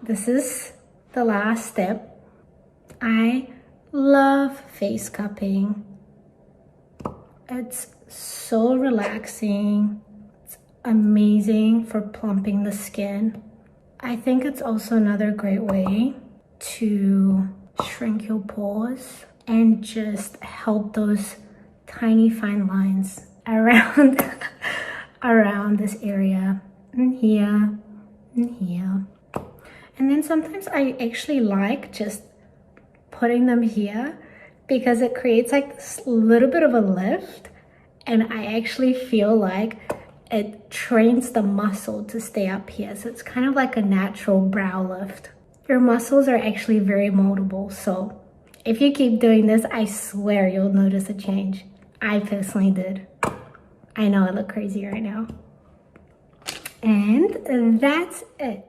this is the last step. I love face cupping. It's so relaxing. It's amazing for plumping the skin. I think it's also another great way to shrink your pores and just help those tiny fine lines around around this area, and here and here. And then sometimes I actually like just putting them here because it creates like this little bit of a lift, and I actually feel like it trains the muscle to stay up here. So it's kind of like a natural brow lift. Your muscles are actually very moldable, so if you keep doing this, I swear you'll notice a change. I personally did. I know I look crazy right now. And that's it.